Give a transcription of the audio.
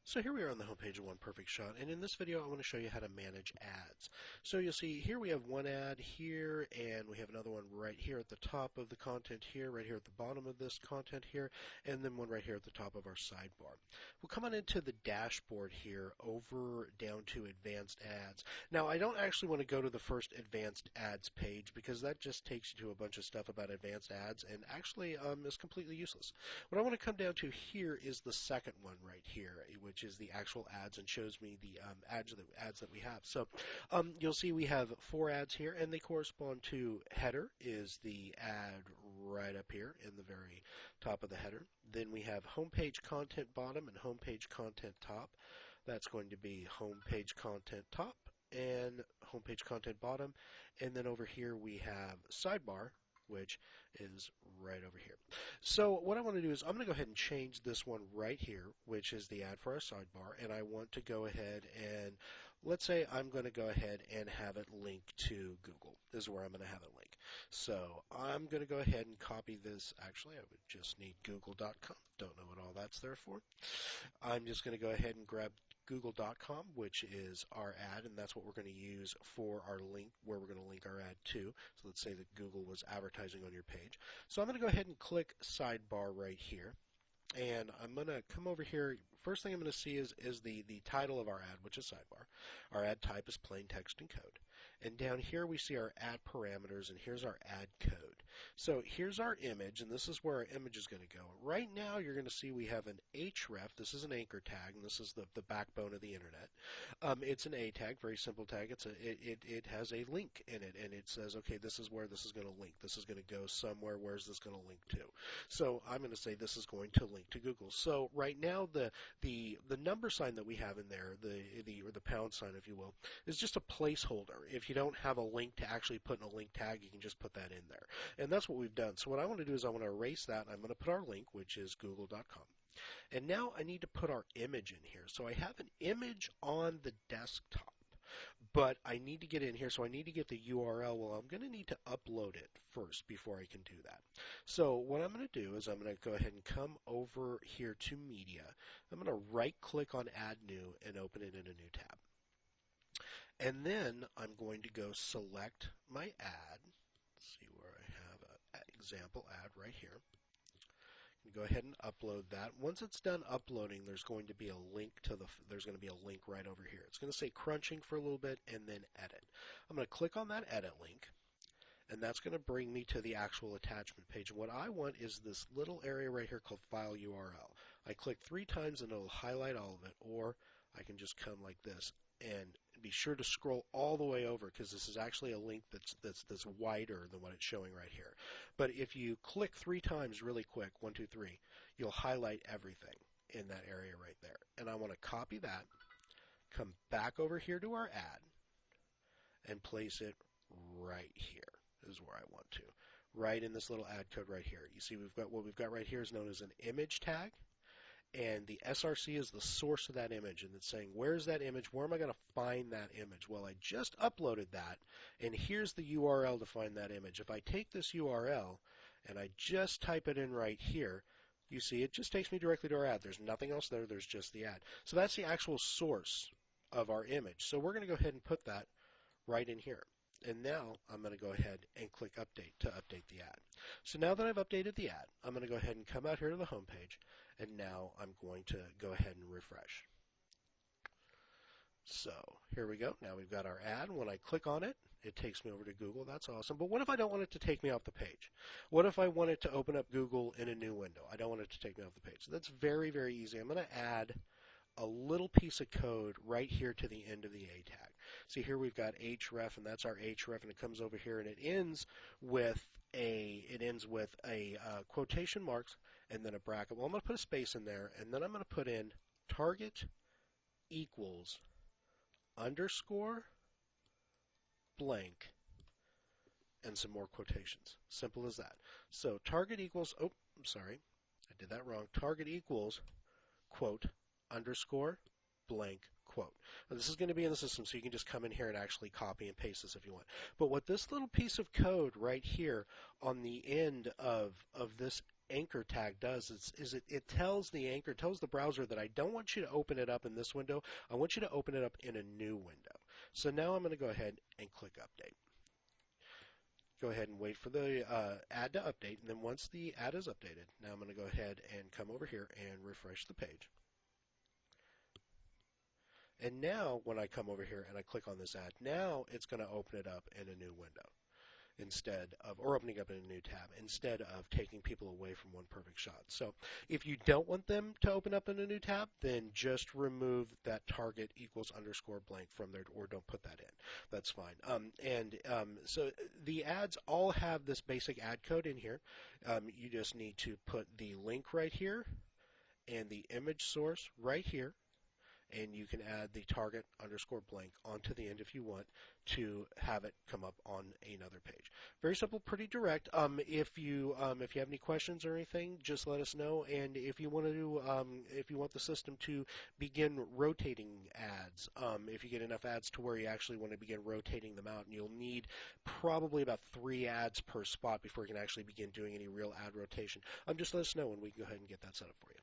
So here we are on the homepage of One Perfect Shot, and in this video I want to show you how to manage ads. So you'll see here we have one ad here, and we have another one right here at the top of the content here, right here at the bottom of this content here, and then one right here at the top of our sidebar. We'll come on into the dashboard here, over down to Advanced Ads. Now I don't actually want to go to the first Advanced Ads page because that just takes you to a bunch of stuff about Advanced Ads and actually is completely useless. What I want to come down to here is the second one right here, which is the actual ads, and shows me the ads that we have. So you'll see we have 4 ads here, and they correspond to header is the ad right up here in the very top of the header. Then we have homepage content bottom and homepage content top. That's going to be homepage content top and homepage content bottom. And then over here we have sidebar, which is right over here. So what I want to do is I'm going to go ahead and change this one right here, which is the ad for our sidebar, and I want to go ahead and, let's say I'm going to go ahead and have it link to Google. This is where I'm going to have it link. So I'm going to go ahead and copy this. Actually, I would just need google.com. Don't know what all that's there for. I'm just going to go ahead and grab google.com, which is our ad, and that's what we're going to use for our link, where we're going to link our ad to. So let's say that Google was advertising on your page. So I'm going to go ahead and click sidebar right here. And I'm going to come over here. First thing I'm going to see is the title of our ad, which is sidebar. Our ad type is plain text and code. And down here we see our ad parameters, and here's our ad code. So here's our image, and this is where our image is going to go. Right now you're going to see we have an href. This is an anchor tag, and this is the backbone of the internet. It's an A tag, very simple tag. It has a link in it, and it says, okay, this is where this is going to link. This is going to go somewhere. Where's this going to link to? So I'm going to say this is going to link to Google. So right now the number sign that we have in there, or the pound sign, if you will, is just a placeholder. If you don't have a link to actually put in a link tag, you can just put that in there. And that's what we've done. So what I want to do is I want to erase that, and I'm going to put our link, which is google.com. And now I need to put our image in here. So I have an image on the desktop, but I need to get in here, so I need to get the URL. Well, I'm going to need to upload it first before I can do that. So what I'm going to do is I'm going to go ahead and come over here to Media. I'm going to right-click on Add New and open it in a new tab. And then I'm going to go select my ad. Let's see where I have an example ad right here. Go ahead and upload that. Once it's done uploading, there's going to be a link right over here. It's going to say crunching for a little bit and then edit. I'm going to click on that edit link, and that's going to bring me to the actual attachment page. What I want is this little area right here called file URL. I click 3 times and it'll highlight all of it, or I can just come like this. And be sure to scroll all the way over, because this is actually a link that's wider than what it's showing right here. But if you click 3 times really quick, 1, 2, 3, you'll highlight everything in that area right there. And I want to copy that, come back over here to our ad, and place it right here. This is where I want to. Right in this little ad code right here. You see what we've got right here is known as an image tag. And the SRC is the source of that image, and it's saying, where's that image? Where am I going to find that image? Well, I just uploaded that, and here's the URL to find that image. If I take this URL and I just type it in right here, you see it just takes me directly to our ad. There's nothing else there. There's just the ad. So that's the actual source of our image. So we're going to go ahead and put that right in here. And now I'm going to go ahead and click Update to update the ad. So now that I've updated the ad, I'm going to go ahead and come out here to the home page, and now I'm going to go ahead and refresh. So here we go. Now we've got our ad. When I click on it, it takes me over to Google. That's awesome. But what if I don't want it to take me off the page? What if I want it to open up Google in a new window? I don't want it to take me off the page. So that's very, very easy. I'm going to add a little piece of code right here to the end of the A tag. See, here we've got href, and that's our href, and it comes over here, and it ends with a quotation marks and then a bracket. Well, I'm going to put a space in there, and then I'm going to put in target equals underscore blank and some more quotations. Simple as that. So target equals, oh, I'm sorry, I did that wrong. Target equals quote underscore blank quote. Now, this is going to be in the system, so you can just come in here and actually copy and paste this if you want. But what this little piece of code right here on the end of this anchor tag does is it tells tells the browser that I don't want you to open it up in this window. I want you to open it up in a new window. So now I'm going to go ahead and click update. Go ahead and wait for the ad to update, and then once the ad is updated, now I'm going to go ahead and come over here and refresh the page. And now when I come over here and I click on this ad, now it's going to open it up in a new window or opening up in a new tab instead of taking people away from One Perfect Shot. So if you don't want them to open up in a new tab, then just remove that target equals underscore blank from there, or don't put that in. That's fine. So the ads all have this basic ad code in here. You just need to put the link right here and the image source right here, and you can add the target underscore blank onto the end if you want to have it come up on another page. Very simple, pretty direct. If you have any questions or anything, just let us know. And if you want the system to begin rotating ads, if you get enough ads to where you actually want to begin rotating them out, and you'll need probably about 3 ads per spot before you can actually begin doing any real ad rotation. Just let us know, and we can go ahead and get that set up for you.